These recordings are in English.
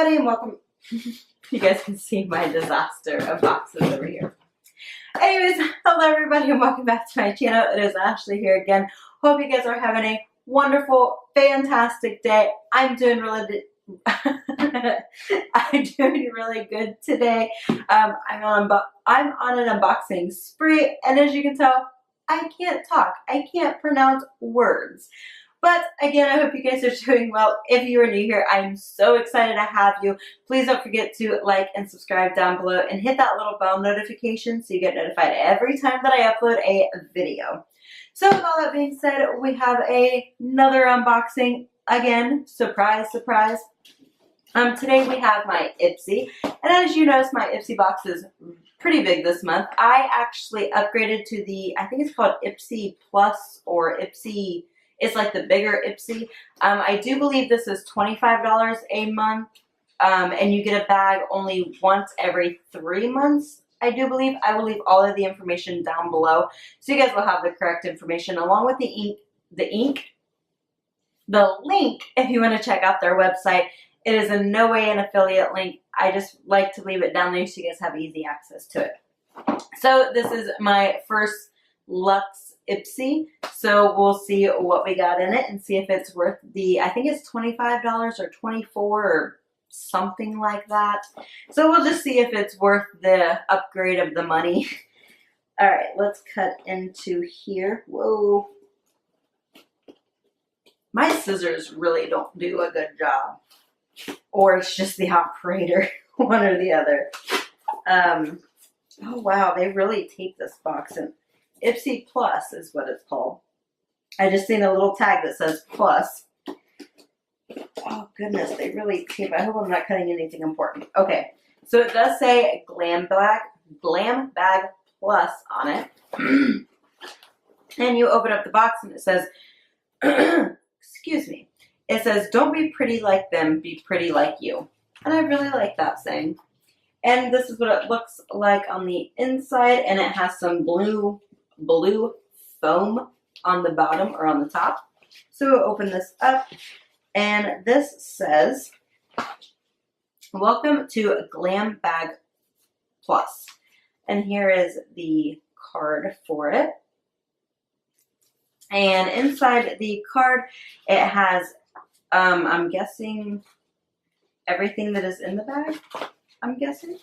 everybody, and welcome. You guys can see my disaster of boxes over here. Anyways, hello everybody, and welcome back to my channel. It is Ashley here again. Hope you guys are having a wonderful, fantastic day. I'm doing really good today. I'm on an unboxing spree, and as you can tell, I can't talk. I can't pronounce words. But again, I hope you guys are doing well. If you are new here, I'm so excited to have you. Please don't forget to like and subscribe down below and hit that little bell notification so you get notified every time that I upload a video. So with all that being said, we have another unboxing. Again, surprise, surprise. Today we have my Ipsy, and as you notice, my Ipsy box is pretty big this month. I actually upgraded to the, I think it's called Ipsy Plus or Ipsy. It's like the bigger Ipsy. I do believe this is $25 a month, and you get a bag only once every 3 months, I do believe. I will leave all of the information down below, so you guys will have the correct information along with the link if you want to check out their website. It is in no way an affiliate link. I just like to leave it down there so you guys have easy access to it. So this is my first Luxe Ipsy, so we'll see what we got in it and see if it's worth the, I think it's $25 or $24 or something like that. So we'll just see if it's worth the upgrade of the money. All right, let's cut into here. Whoa. My scissors really don't do a good job. Or it's just the operator, one or the other. Oh wow, they really tape this box in. Ipsy Plus is what it's called. I just seen a little tag that says Plus. Oh goodness, they really tape. I hope I'm not cutting anything important. Okay, so it does say Glam Bag Plus on it. And you open up the box and it says, excuse me. It says, don't be pretty like them, be pretty like you. And I really like that saying. And this is what it looks like on the inside, and it has some blue foam on the bottom or on the top. So we'll open this up, and this says, welcome to Glam Bag Plus. And here is the card for it. And inside the card, it has I'm guessing everything that is in the bag, I'm guessing.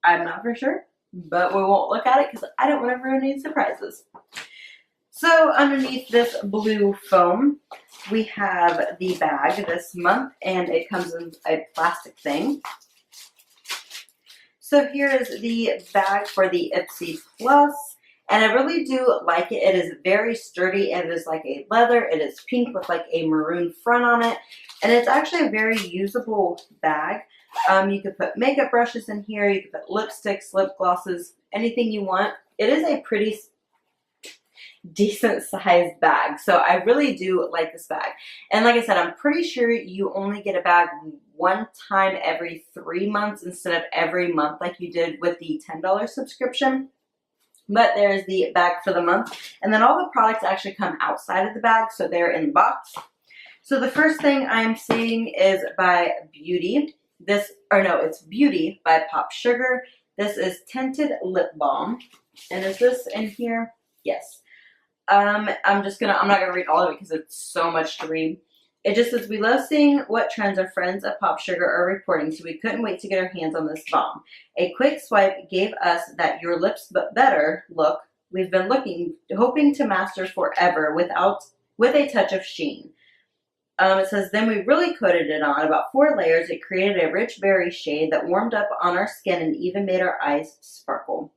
I'm not for sure, but we won't look at it because I don't want to ruin any surprises. So underneath this blue foam, we have the bag this month, and it comes in a plastic thing. So here is the bag for the Ipsy Plus. And I really do like it. It is very sturdy. It is like a leather. It is pink with like a maroon front on it. And it's actually a very usable bag. You could put makeup brushes in here. You could put lipsticks, lip glosses, anything you want. It is a pretty decent sized bag. So I really do like this bag. And like I said, I'm pretty sure you only get a bag one time every 3 months instead of every month like you did with the $10 subscription. But there's the bag for the month. And then all the products actually come outside of the bag, so they're in the box. So the first thing I'm seeing is by Beauty. It's Beauty by Pop Sugar. This is Tinted Lip Balm. And is this in here? Yes. I'm not gonna read all of it because it's so much to read. It just says, we love seeing what trends our friends at Pop Sugar are reporting, so we couldn't wait to get our hands on this balm. A quick swipe gave us that your lips but better look we've been hoping to master forever with a touch of sheen. It says, then we really coated it on about 4 layers. It created a rich berry shade that warmed up on our skin and even made our eyes sparkle.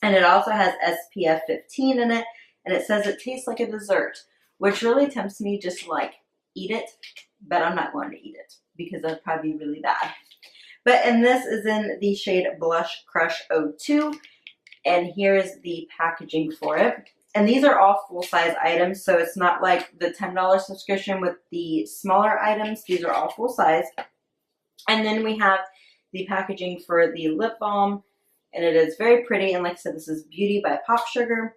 And it also has SPF 15 in it, and it says it tastes like a dessert, which really tempts me just to like eat it, but I'm not going to eat it because that'd probably be really bad. And this is in the shade Blush Crush 02, and here is the packaging for it. And these are all full-size items, so it's not like the $10 subscription with the smaller items. These are all full-size. And then we have the packaging for the lip balm, and it is very pretty. And like I said, this is Beauty by Pop Sugar.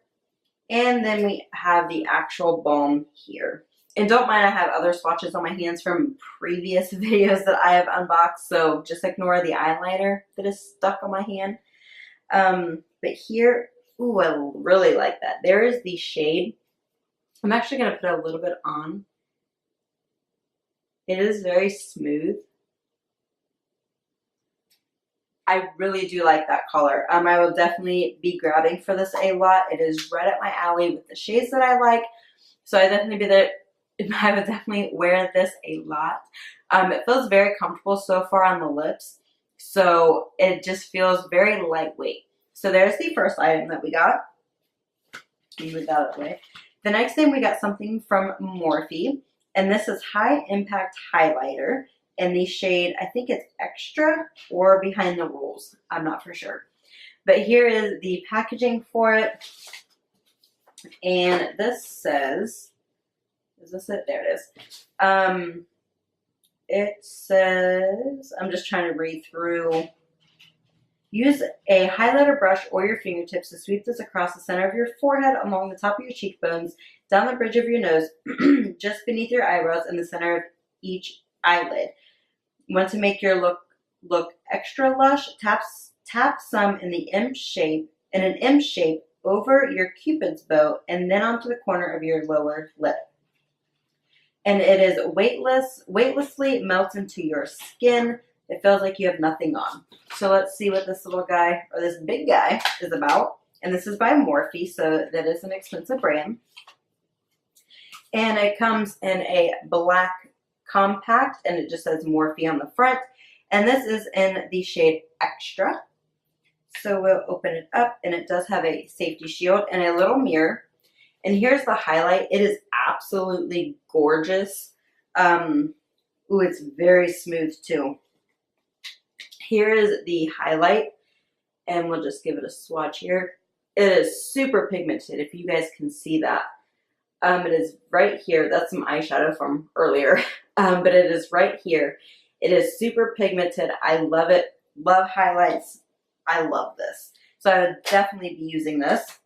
And then we have the actual balm here. And don't mind, I have other swatches on my hands from previous videos that I have unboxed, so just ignore the eyeliner that is stuck on my hand. But here, ooh, I really like that. There is the shade. I'm actually going to put a little bit on. It is very smooth. I really do like that color. I will definitely be grabbing for this a lot. It is right up my alley with the shades that I like. So I would definitely wear this a lot. It feels very comfortable so far on the lips. So it just feels very lightweight. So there's the first item that we got. Move that out of the way. The next thing, we got something from Morphe. And this is High Impact Highlighter. In the shade, I think it's Extra or Behind the Rules. I'm not for sure. But here is the packaging for it. And this says, is this it? There it is. It says, I'm just trying to read through. Use a highlighter brush or your fingertips to sweep this across the center of your forehead, along the top of your cheekbones, down the bridge of your nose, just beneath your eyebrows, and the center of each eyelid. Want to make your look extra lush? Tap some in an M shape over your cupid's bow, and then onto the corner of your lower lip. And it is weightlessly melts into your skin. It feels like you have nothing on. So let's see what this little guy, or this big guy, is about. And this is by Morphe, so that is an expensive brand. And it comes in a black compact, and it just says Morphe on the front. And this is in the shade Extra. So we'll open it up, and it does have a safety shield and a little mirror. And here's the highlight. It is absolutely gorgeous. Ooh, it's very smooth too. Here is the highlight, and we'll just give it a swatch here. It is super pigmented, if you guys can see that. It is right here. That's some eyeshadow from earlier, but it is right here. It is super pigmented. I love it. Love highlights. I love this. So I would definitely be using this.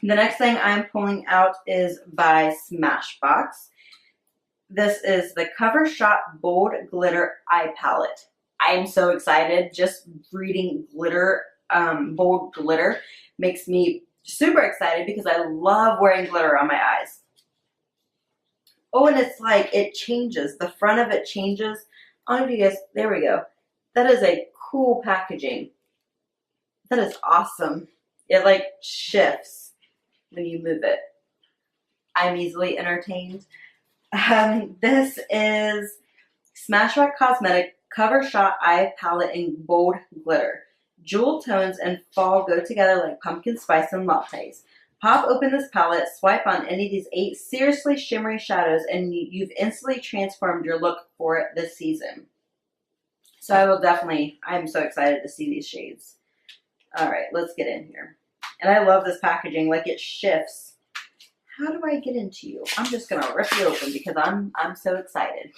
The next thing I'm pulling out is by Smashbox. This is the Cover Shot Bold Glitter Eye Palette. I'm so excited. Just reading glitter, bold glitter makes me super excited because I love wearing glitter on my eyes. Oh, and it's like it changes. The front of it changes. I don't know if you guys, there we go. That is a cool packaging. That is awesome. It like shifts when you move it. I'm easily entertained. This is Smashbox Cosmetic Cover Shot Eye Palette in Bold Glitter. Jewel tones and fall go together like pumpkin spice and lattes. Pop open this palette, swipe on any of these 8 seriously shimmery shadows, and you've instantly transformed your look for this season. So I'm so excited to see these shades. All right, let's get in here. And I love this packaging, like it shifts. How do I get into you? I'm just gonna rip you open because I'm so excited.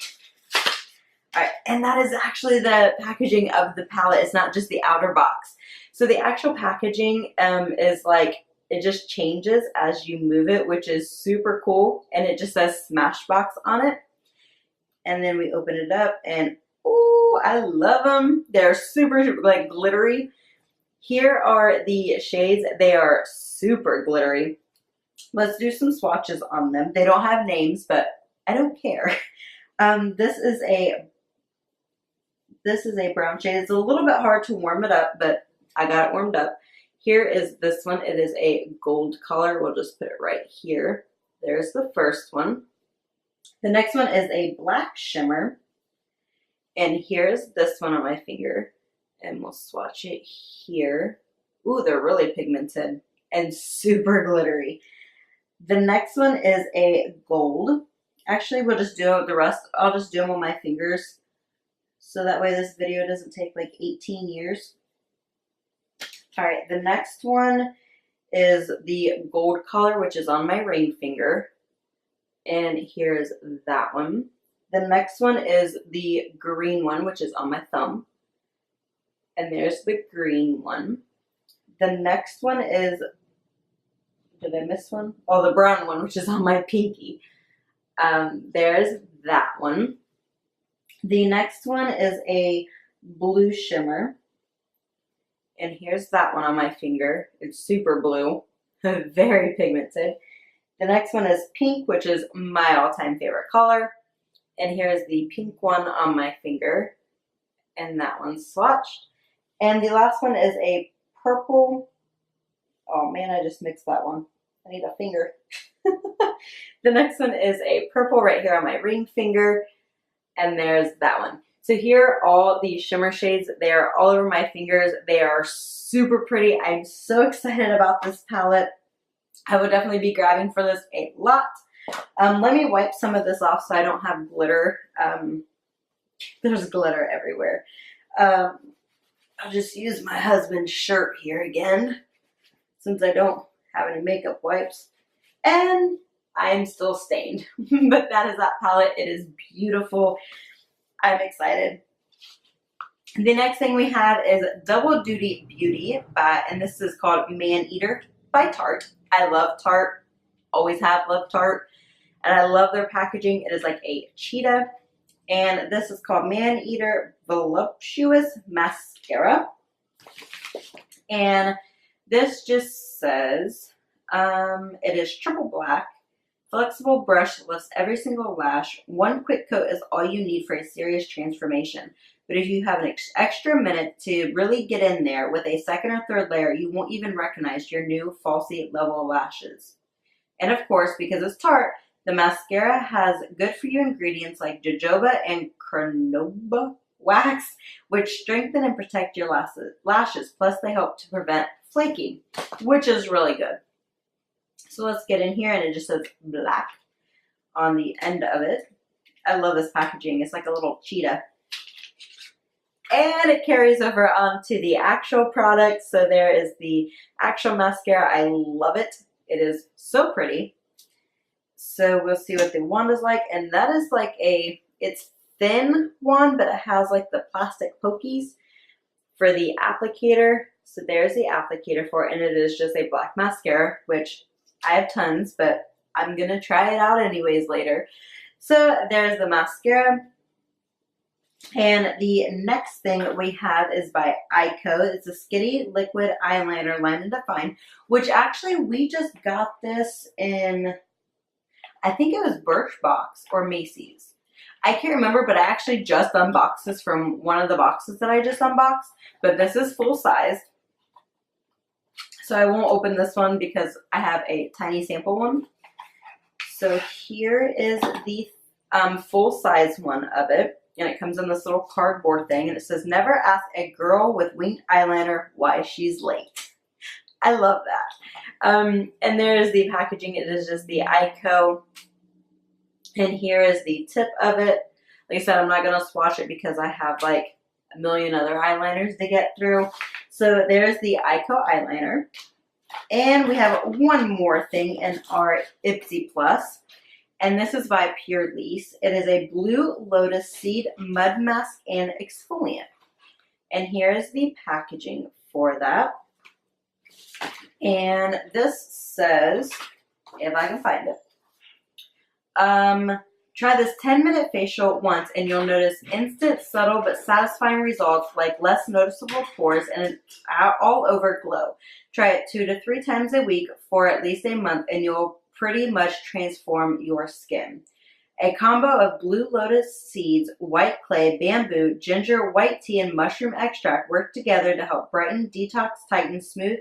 All right, and that is actually the packaging of the palette. It's not just the outer box. So the actual packaging is like, it just changes as you move it, which is super cool. And it just says Smashbox on it. And then we open it up and, oh, I love them. They're super like glittery. Here are the shades. They are super glittery. Let's do some swatches on them. They don't have names, but I don't care. This is a brown shade. It's a little bit hard to warm it up, but I got it warmed up. Here is this one. It is a gold color. We'll just put it right here. There's the first one. The next one is a black shimmer. And here's this one on my finger. And we'll swatch it here. Ooh, they're really pigmented and super glittery. The next one is a gold. Actually, we'll just do the rest. I'll just do them on my fingers. So that way this video doesn't take like 18 years. All right, the next one is the gold color, which is on my ring finger. And here's that one. The next one is the green one, which is on my thumb. And there's the green one. The next one is, did I miss one? Oh, the brown one, which is on my pinky. There's that one. The next one is a blue shimmer. And here's that one on my finger. It's super blue, very pigmented. The next one is pink, which is my all-time favorite color. And here's the pink one on my finger. And that one's swatched. And the last one is a purple. Oh man, I just mixed that one. I need a finger. The next one is a purple right here on my ring finger. And there's that one. So here are all the shimmer shades. They are all over my fingers. They are super pretty. I'm so excited about this palette. I would definitely be grabbing for this a lot. Let me wipe some of this off so I don't have glitter. There's glitter everywhere. I'll just use my husband's shirt here again, since I don't have any makeup wipes. And I'm still stained. But that is that palette. It is beautiful. I'm excited. The next thing we have is Double Duty Beauty, and this is called Man Eater by Tarte. I love Tarte. Always have loved Tarte. And I love their packaging. It is like a cheetah. And this is called Man Eater Voluptuous Mascara. And this just says, it is triple black. Flexible brush lifts every single lash. One quick coat is all you need for a serious transformation. But if you have an extra minute to really get in there with a second or third layer, you won't even recognize your new falsy level lashes. And of course, because it's Tarte, the mascara has good for you ingredients like jojoba and carnauba wax, which strengthen and protect your lashes. Plus, they help to prevent flaking, which is really good. So let's get in here, and it just says black on the end of it. I love this packaging. It's like a little cheetah. And it carries over onto the actual product. So there is the actual mascara. I love it. It is so pretty. So we'll see what the wand is like. And that is like it's thin wand, but it has like the plastic pokies for the applicator. So there's the applicator for it. And it is just a black mascara, which I have tons, but I'm going to try it out anyways later. So there's the mascara. And the next thing we have is by Ico. It's a Skitty Liquid Eyeliner Line and Define, which actually we just got this in, I think it was Birchbox or Macy's. I can't remember, but I actually just unboxed this from one of the boxes that I just unboxed. But this is full size. So I won't open this one because I have a tiny sample one. So here is the full size one of it. And it comes in this little cardboard thing. And it says, never ask a girl with winged eyeliner why she's late. I love that. And there's the packaging. It is just the Ico. And here is the tip of it. Like I said, I'm not going to swatch it because I have like a million other eyeliners to get through. So there's the Ico eyeliner. And we have one more thing in our Ipsy Plus. And this is by Pure Lease. It is a Blue Lotus Seed Mud Mask and Exfoliant. And here is the packaging for that. And this says, if I can find it, try this 10-minute facial once and you'll notice instant, subtle, but satisfying results like less noticeable pores and an all-over glow. Try it 2 to 3 times a week for at least a month and you'll pretty much transform your skin. A combo of blue lotus seeds, white clay, bamboo, ginger, white tea, and mushroom extract work together to help brighten, detox, tighten, soothe,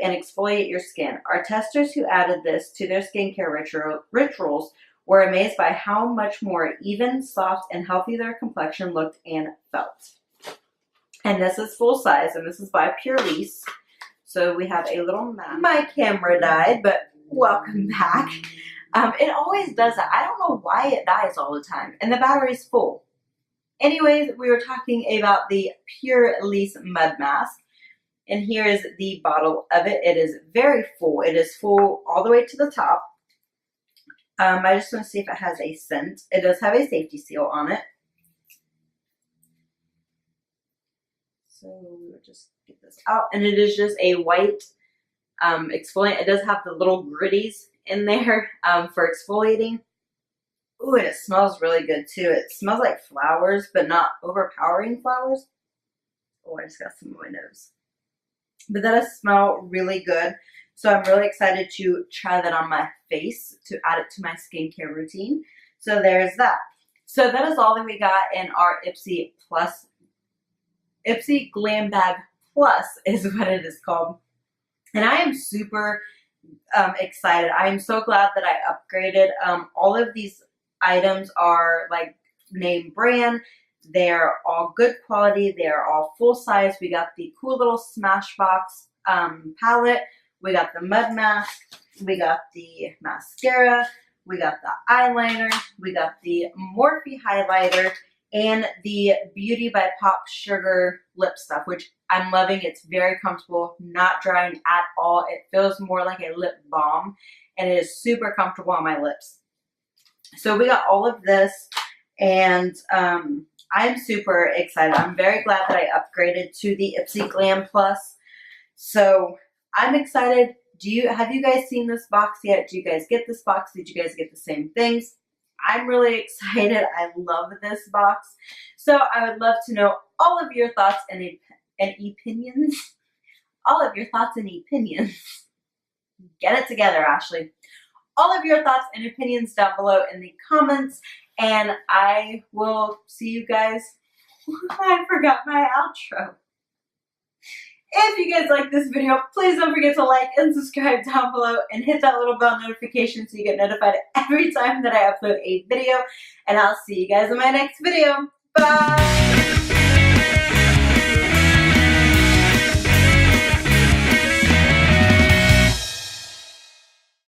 and exfoliate your skin. Our testers who added this to their skincare rituals were amazed by how much more even, soft, and healthy their complexion looked and felt. And this is full size, and this is by Pure Lease. So we have a little map. My camera died, but welcome back. It always does that. I don't know why it dies all the time. And the battery's full. Anyways, we were talking about the Pure Lease Mud Mask. And here is the bottle of it. It is very full. It is full all the way to the top. I just want to see if it has a scent. It does have a safety seal on it. So we'll just get this out. And it is just a white exfoliant. It does have the little gritties in there for exfoliating. Ooh, and it smells really good too. It smells like flowers, but not overpowering flowers. Oh, I just got some in my nose. But that does smell really good. So I'm really excited to try that on my face to add it to my skincare routine. So there's that. So that is all that we got in our Ipsy Glam Bag Plus is what it is called. And I am super excited. I am so glad that I upgraded. All of these items are like name brand. They're all good quality. They're all full size. We got the cool little Smashbox palette. We got the mud mask. We got the mascara. We got the eyeliner. We got the Morphe highlighter and the Beauty by Pop Sugar lip stuff, which I'm loving. It's very comfortable, not drying at all. It feels more like a lip balm, and it is super comfortable on my lips. So we got all of this, and I'm super excited. I'm very glad that I upgraded to the Ipsy Glam Plus. So I'm excited. Have you guys seen this box yet? Do you guys get this box? Did you guys get the same things? I'm really excited. I love this box. So I would love to know all of your thoughts and opinions. All of your thoughts and opinions. Get it together, Ashley. All of your thoughts and opinions down below in the comments. And I will see you guys. I forgot my outro. If you guys like this video, please don't forget to like and subscribe down below and hit that little bell notification so you get notified every time that I upload a video. And I'll see you guys in my next video. Bye!